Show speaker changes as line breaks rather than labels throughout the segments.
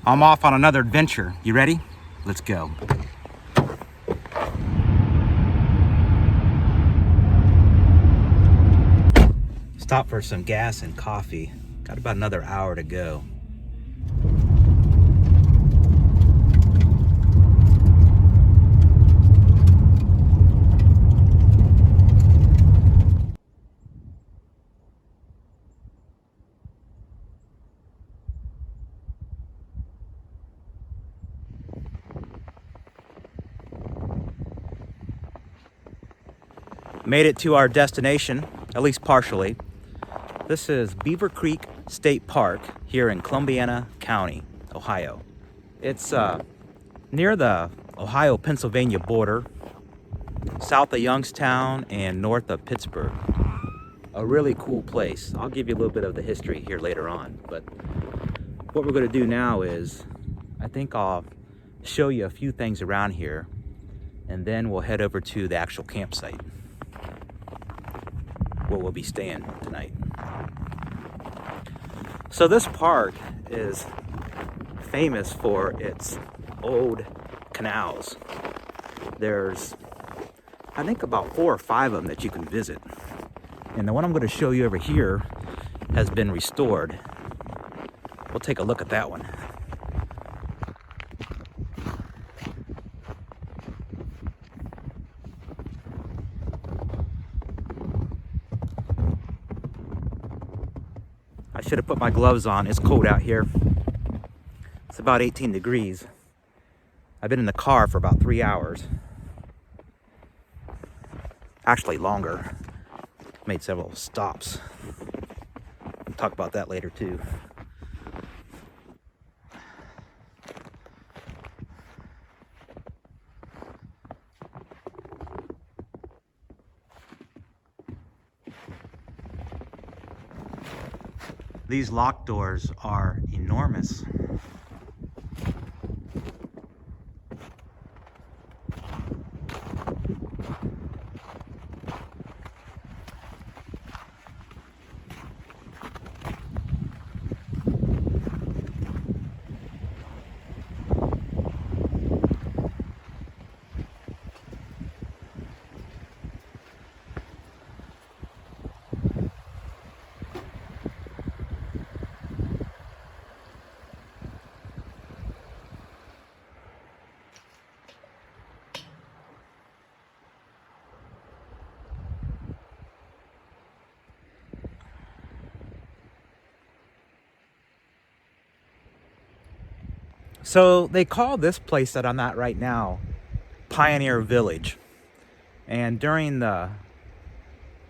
I'm off on another adventure. You ready? Let's go. Stop for some gas and coffee. Got about another hour to go. Made it to our destination, at least partially. This is Beaver Creek State Park here in Columbiana County, Ohio. It's near the Ohio-Pennsylvania border, south of Youngstown and north of Pittsburgh. A really cool place. I'll give you a little bit of the history here later on, but what we're going to do now is, I think I'll show you a few things around here, and then we'll head over to the actual campsite where we'll be staying tonight. So this park is famous for its old canals. There's, I think, about 4 or 5 of them that you can visit. And the one I'm going to show you over here has been restored. We'll take a look at that one. I should have put my gloves on. It's cold out here. It's about 18 degrees. I've been in the car for about 3 hours. Actually longer. Made several stops. We'll talk about that later too. These lock doors are enormous. So they call this place that I'm at right now Pioneer Village. And during the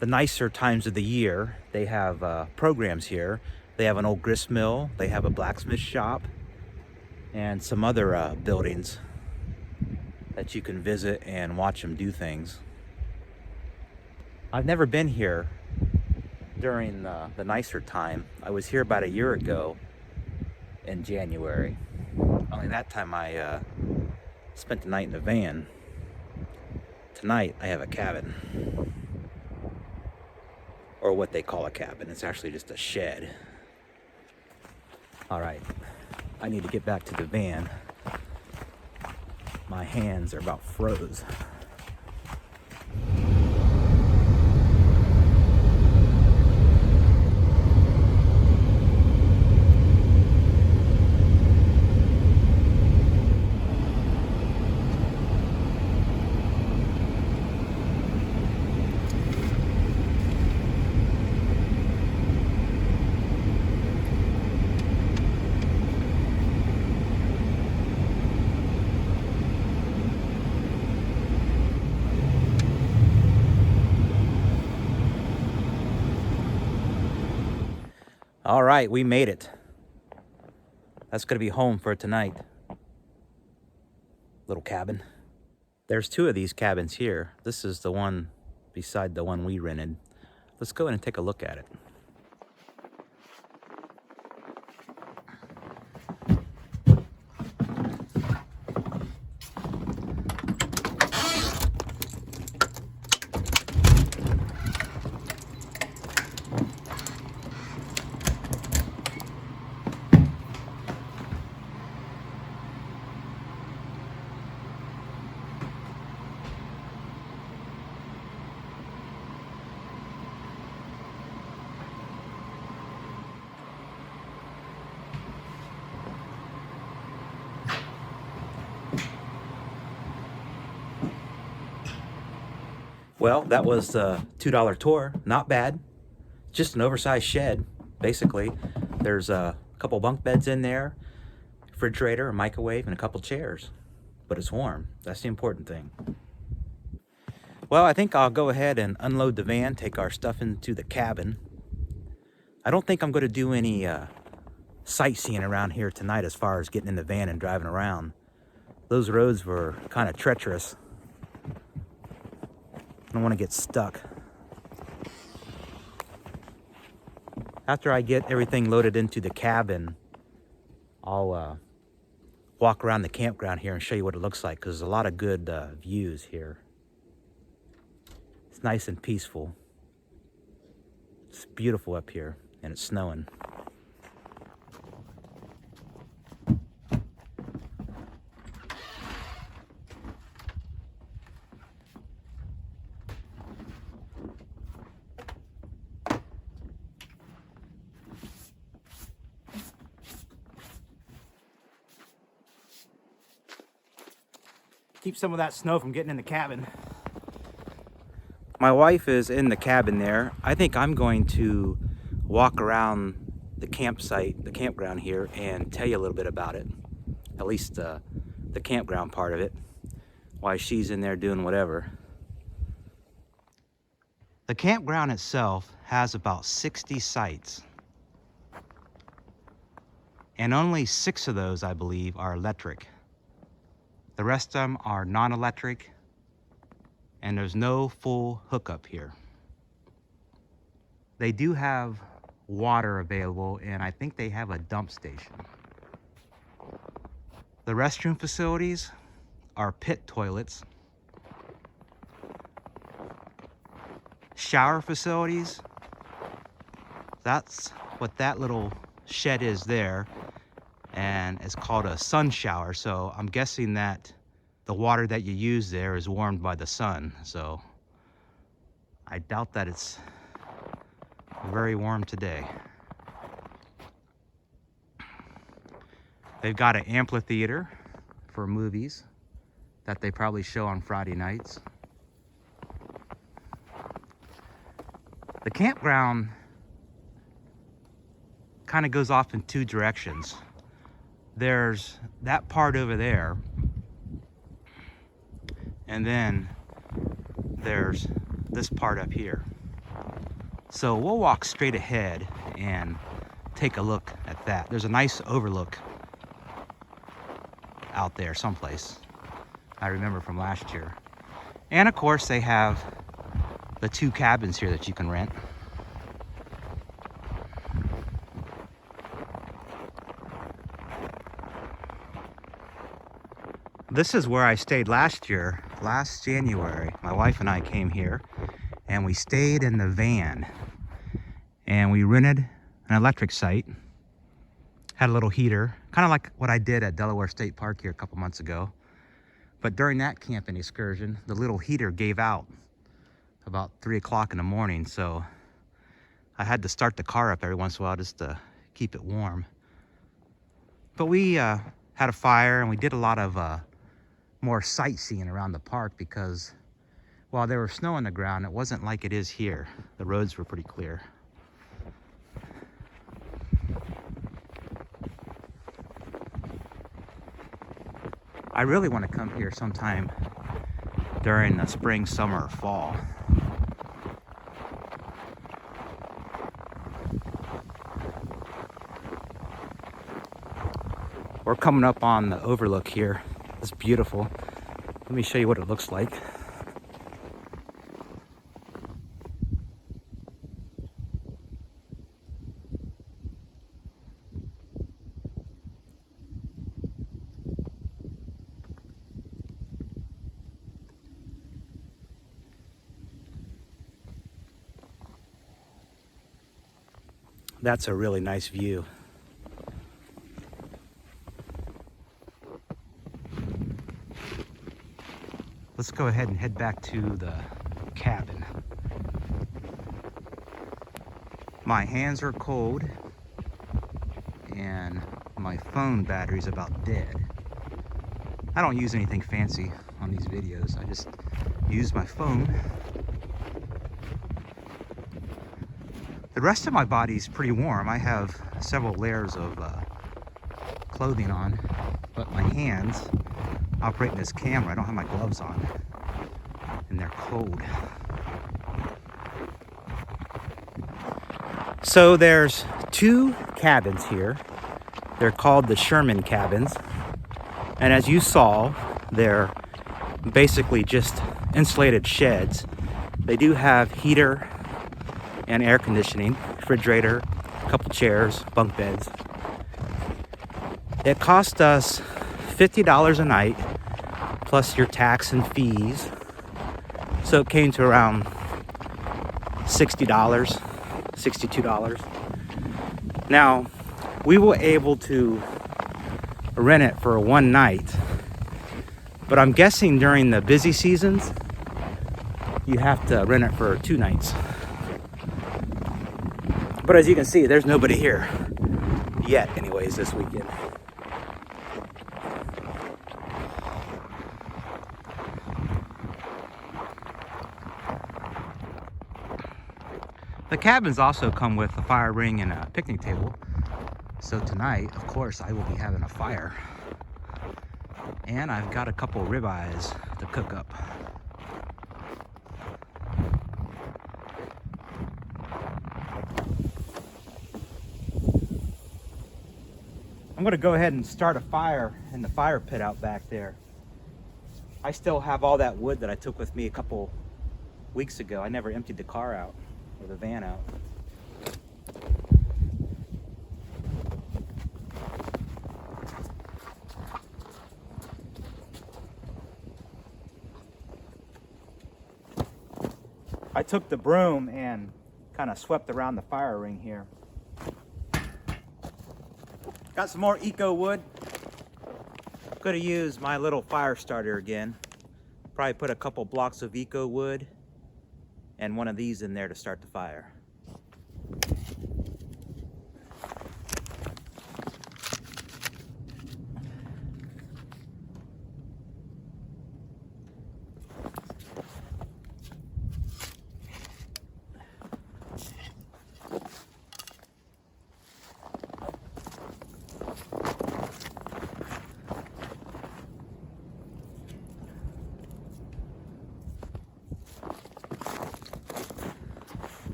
nicer times of the year, they have programs here. They have an old grist mill, they have a blacksmith shop, and some other buildings that you can visit and watch them do things. I've never been here during the nicer time. I was here about a year ago in January. Only that time I spent the night in the van. Tonight I have a cabin. Or what they call a cabin. It's actually just a shed. Alright, I need to get back to the van. My hands are about froze. All right, we made it. That's gonna be home for tonight. Little cabin. There's 2 of these cabins here. This is the one beside the one we rented. Let's go in and take a look at it. Well, that was a $2 tour. Not bad. Just an oversized shed, basically. There's a couple bunk beds in there, refrigerator, a microwave, and a couple chairs. But it's warm. That's the important thing. Well, I think I'll go ahead and unload the van, take our stuff into the cabin. I don't think I'm going to do any sightseeing around here tonight as far as getting in the van and driving around. Those roads were kind of treacherous. I don't want to get stuck. After I get everything loaded into the cabin, I'll walk around the campground here and show you what it looks like, because there's a lot of good views here. It's nice and peaceful. It's beautiful up here, and it's snowing. Keep some of that snow from getting in the cabin. My wife is in the cabin there. I think I'm going to walk around the campsite, the campground here, and tell you a little bit about it. At least the campground part of it, while she's in there doing whatever. The campground itself has about 60 sites. And only 6 of those, I believe, are electric. The rest of them are non-electric, and there's no full hookup here. They do have water available, and I think they have a dump station. The restroom facilities are pit toilets. Shower facilities, that's what that little shed is there. And it's called a sun shower, so I'm guessing that the water that you use there is warmed by the sun, so I doubt that it's very warm today. They've got an amphitheater for movies that they probably show on Friday nights. The campground kind of goes off in 2 directions. There's that part over there, and then there's this part up here. So we'll walk straight ahead and take a look at that. There's a nice overlook out there someplace, I remember from last year. And of course they have the 2 cabins here that you can rent. This is where I stayed last year, last January. My wife and I came here and we stayed in the van, and we rented an electric site, had a little heater, kind of like what I did at Delaware State Park here a couple months ago. But during that camping excursion, the little heater gave out about 3 o'clock in the morning, so I had to start the car up every once in a while just to keep it warm. But we had a fire, and we did a lot of more sightseeing around the park, because while there was snow on the ground, it wasn't like it is here. The roads were pretty clear. I really want to come here sometime during the spring, summer, or fall. We're coming up on the overlook here. It's beautiful. Let me show you what it looks like. That's a really nice view. Let's go ahead and head back to the cabin. My hands are cold and my phone battery's about dead. I don't use anything fancy on these videos. I just use my phone rest of my body is pretty warm. I have several layers of clothing on, but my hands operating this camera, I don't have my gloves on, and they're cold. So there's 2 cabins here. They're called the Sherman cabins. And as you saw, they're basically just insulated sheds. They do have heater and air conditioning, refrigerator, a couple chairs, bunk beds. It cost us $50 a night, plus your tax and fees. So it came to around $60, $62. Now, we were able to rent it for one night, but I'm guessing during the busy seasons, you have to rent it for 2 nights. But as you can see, there's nobody here yet anyways this weekend. The cabins also come with a fire ring and a picnic table. So tonight, of course, I will be having a fire. And I've got a couple ribeyes to cook up. I'm gonna go ahead and start a fire in the fire pit out back there. I still have all that wood that I took with me a couple weeks ago. I never emptied the car out, or the van out. I took the broom and kind of swept around the fire ring here. Got some more eco wood. Could have used my little fire starter again. Probably put a couple blocks of eco wood and one of these in there to start the fire.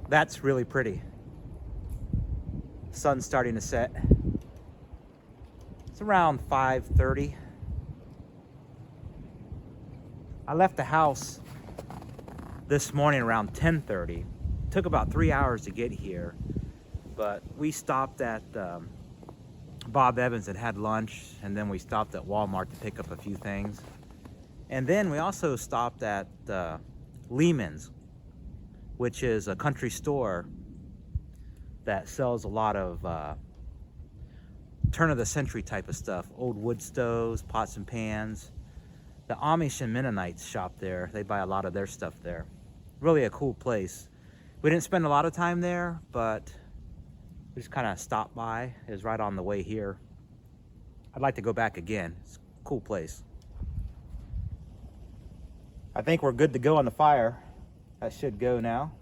That's really pretty. Sun's starting to set. It's around 5:30. I left the house this morning around 10:30. Took about 3 hours to get here, but we stopped at Bob Evans and had lunch, and then we stopped at Walmart to pick up a few things. And then we also stopped at Lehman's, which is a country store that sells a lot of turn-of-the-century type of stuff. Old wood stoves, pots and pans. The Amish and Mennonites shop there. They buy a lot of their stuff there. Really a cool place. We didn't spend a lot of time there, but we just kind of stopped by. It was right on the way here. I'd like to go back again. It's a cool place. I think we're good to go on the fire. That should go now.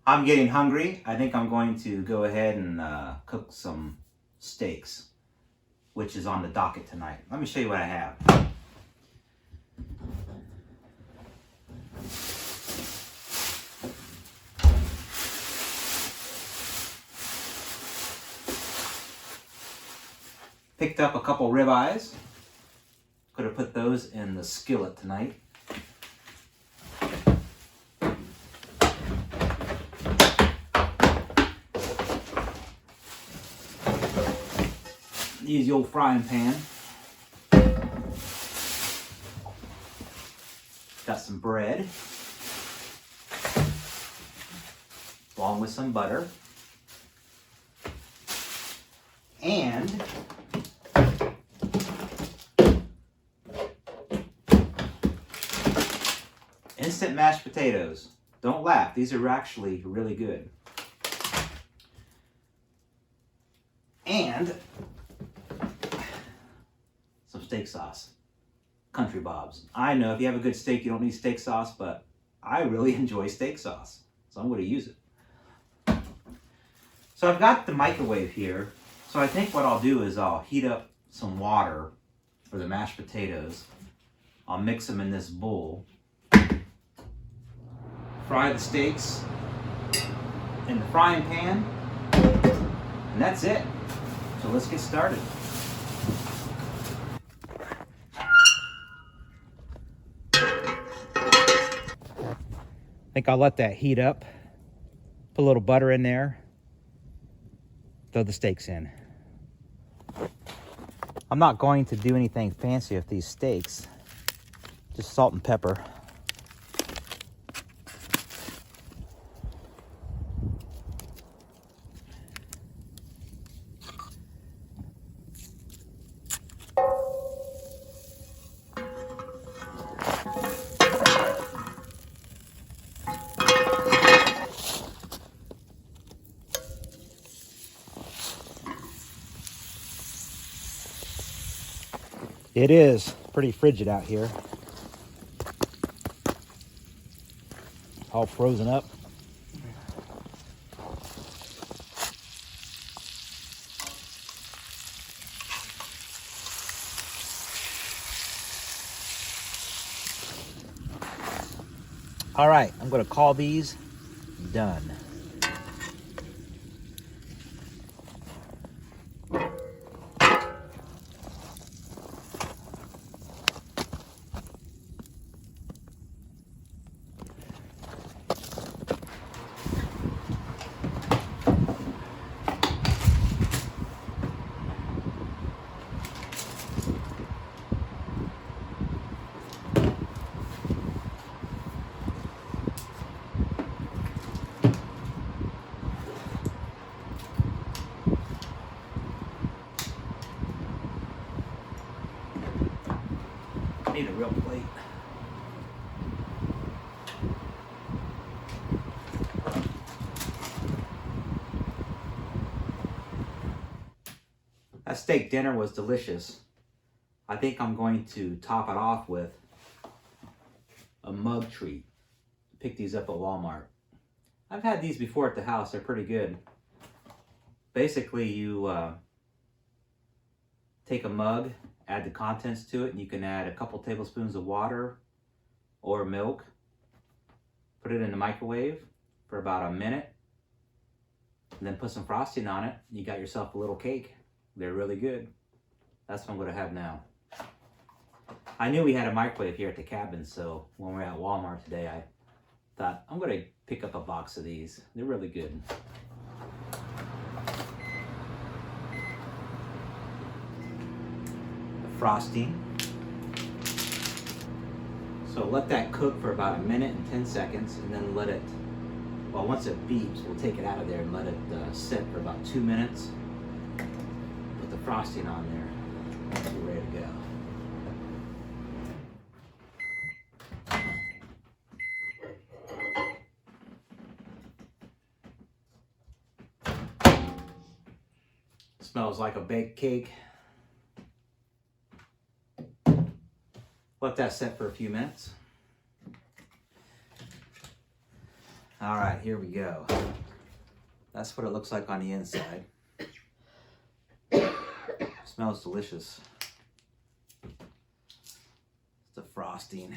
I'm getting hungry. I think I'm going to go ahead and cook some steaks, which is on the docket tonight. Let me show you what I have. Picked up a couple ribeyes. Could have put those in the skillet tonight. Use the old frying pan. Got some bread, along with some butter. And instant mashed potatoes. Don't laugh, these are actually really good. And some steak sauce. Country Bob's. I know if you have a good steak, you don't need steak sauce, but I really enjoy steak sauce, so I'm going to use it. So I've got the microwave here, so I think what I'll do is I'll heat up some water for the mashed potatoes. I'll mix them in this bowl. Fry the steaks in the frying pan, and that's it. So let's get started. I think I'll let that heat up. Put a little butter in there. Throw the steaks in. I'm not going to do anything fancy with these steaks. Just salt and pepper. It is pretty frigid out here. All frozen up. All right, I'm going to call these done. Need a real plate. That steak dinner was delicious. I think I'm going to top it off with a mug treat. Pick these up at Walmart. I've had these before at the house. They're pretty good. Basically, you take a mug, add the contents to it, and you can add a couple tablespoons of water or milk. Put it in the microwave for about a minute, and then put some frosting on it. You got yourself a little cake. They're really good. That's what I'm going to have now. I knew we had a microwave here at the cabin, so when we were at Walmart today, I thought I'm going to pick up a box of these. They're really good. Frosting. So let that cook for about a minute and 10 seconds, and then let it, well, once it beeps, we'll take it out of there and let it sit for about 2 minutes. Put the frosting on there. We're ready to go. Smells like a baked cake. Let that set for a few minutes. All right, here we go. That's what it looks like on the inside. Smells delicious. It's the frosting.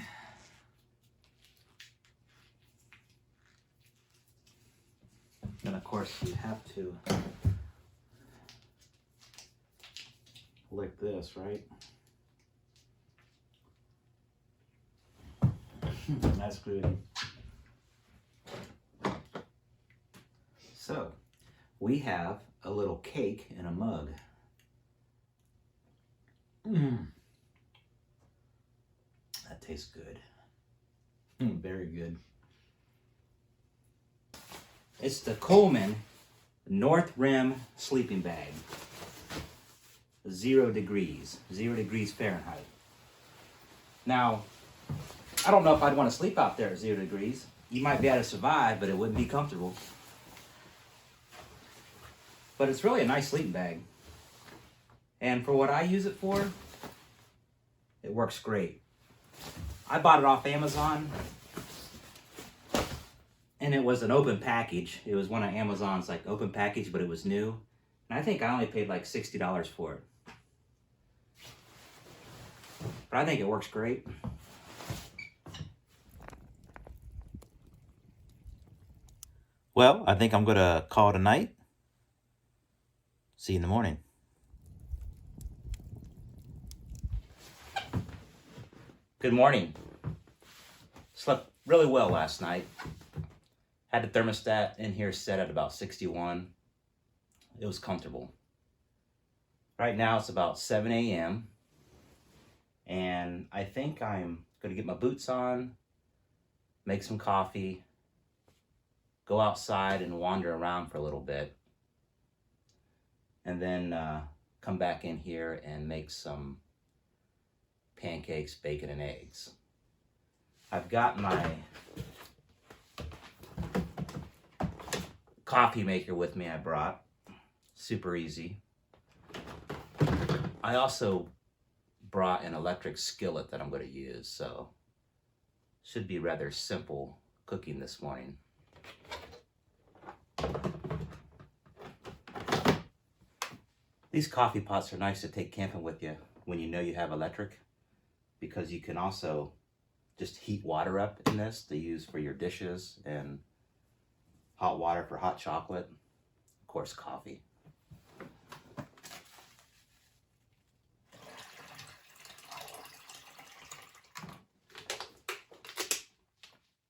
And of course, you have to lick this, right? That's good. So, we have a little cake in a mug. That tastes good. Very good. It's the Coleman North Rim sleeping bag. 0 degrees Fahrenheit. Now, I don't know if I'd want to sleep out there at 0 degrees. You might be able to survive, but it wouldn't be comfortable. But it's really a nice sleeping bag. And for what I use it for, it works great. I bought it off Amazon, and it was an open package. It was one of Amazon's like open package, but it was new. And I think I only paid like $60 for it. But I think it works great. Well, I think I'm going to call it a night. See you in the morning. Good morning. Slept really well last night. Had the thermostat in here set at about 61. It was comfortable. Right now it's about 7 a.m. And I think I'm going to get my boots on, make some coffee, go outside and wander around for a little bit, and then come back in here and make some pancakes, bacon, and eggs. I've got my coffee maker with me I brought. Super easy. I also brought an electric skillet that I'm going to use, so should be rather simple cooking this morning. These coffee pots are nice to take camping with you when you know you have electric, because you can also just heat water up in this to use for your dishes, and hot water for hot chocolate, of course coffee.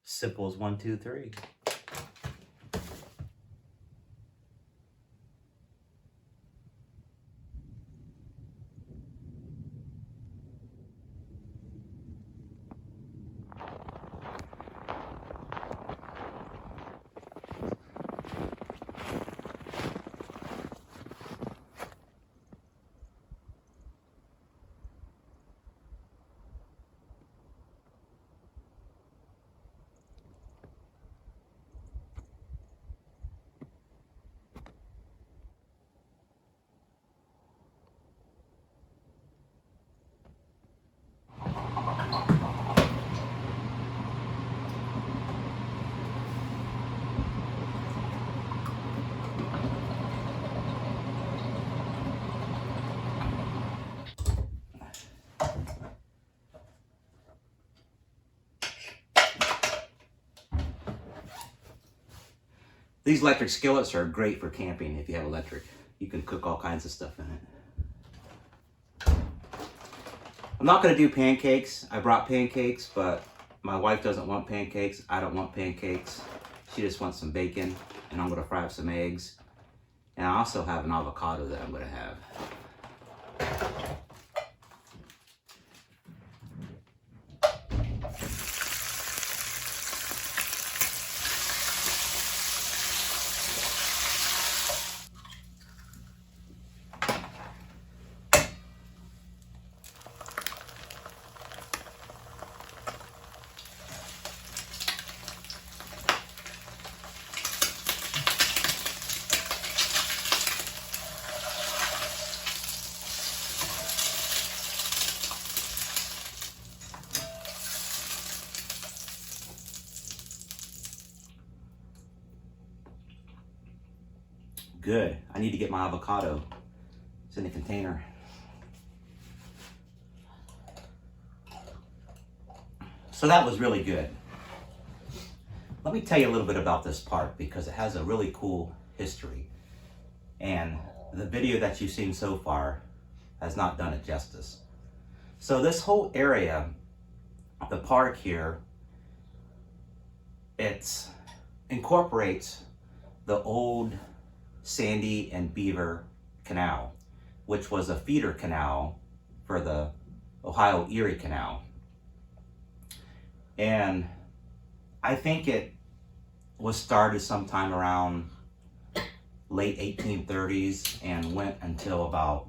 Simple as 1, 2, 3. These electric skillets are great for camping if you have electric. You can cook all kinds of stuff in it. I'm not going to do pancakes. I brought pancakes, but my wife doesn't want pancakes. I don't want pancakes. She just wants some bacon, and I'm going to fry up some eggs. And I also have an avocado that I'm going to have. Good. I need to get my avocado. It's in the container. So that was really good. Let me tell you a little bit about this park because it has a really cool history. And the video that you've seen so far has not done it justice. So this whole area, the park here, it incorporates the old Sandy and Beaver Canal, which was a feeder canal for the Ohio Erie Canal. And I think it was started sometime around late 1830s and went until about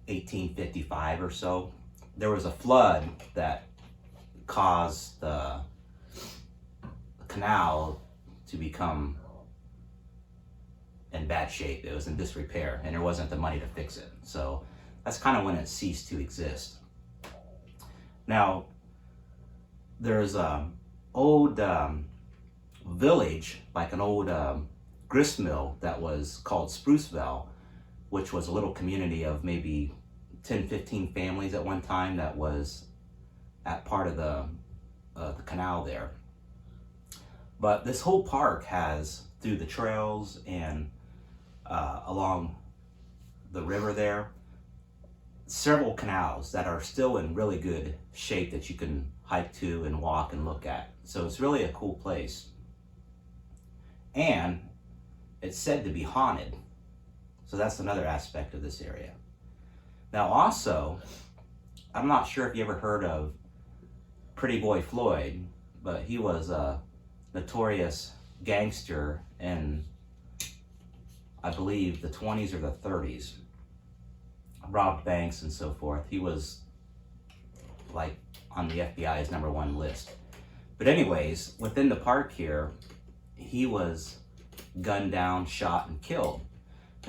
1855 or so. there was a flood that caused the canal to become in bad shape. It was in disrepair, and there wasn't the money to fix it. So that's kind of when it ceased to exist. Now, there's an old village, like an old grist mill that was called Spruceville, which was a little community of maybe 10, 15 families at one time that was at part of the canal there. But this whole park has, through the trails and along the river there, several canals that are still in really good shape that you can hike to and walk and look at. So it's really a cool place. And it's said to be haunted. So that's another aspect of this area. Now also, I'm not sure if you ever heard of Pretty Boy Floyd, but he was a notorious gangster in, I believe, the 20s or the 30s. Robbed banks and so forth. He was like on the FBI's #1 list. But anyways, within the park here, he was gunned down, shot, and killed.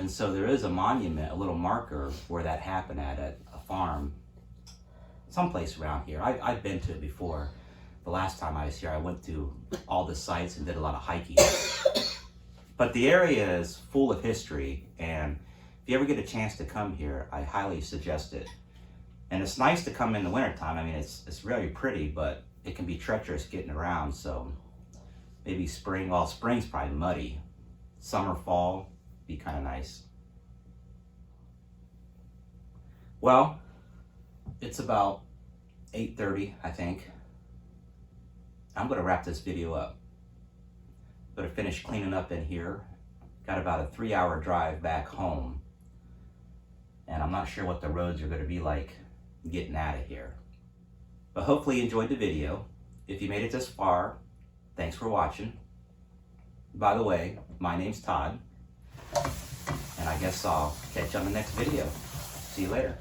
And so there is a monument, a little marker where that happened at a farm someplace around here. I've been to it before. The last time I was here, I went to all the sites and did a lot of hiking. But the area is full of history, and if you ever get a chance to come here, I highly suggest it. And it's nice to come in the wintertime. I mean, it's really pretty, but it can be treacherous getting around. So maybe spring, well, spring's probably muddy. Summer, fall, be kind of nice. Well, it's about 8:30, I think. I'm gonna wrap this video up. Gonna finish cleaning up in here. Got about a 3-hour drive back home. And I'm not sure what the roads are gonna be like getting out of here. But hopefully you enjoyed the video. If you made it this far, thanks for watching. By the way, my name's Todd. And I guess I'll catch you on the next video. See you later.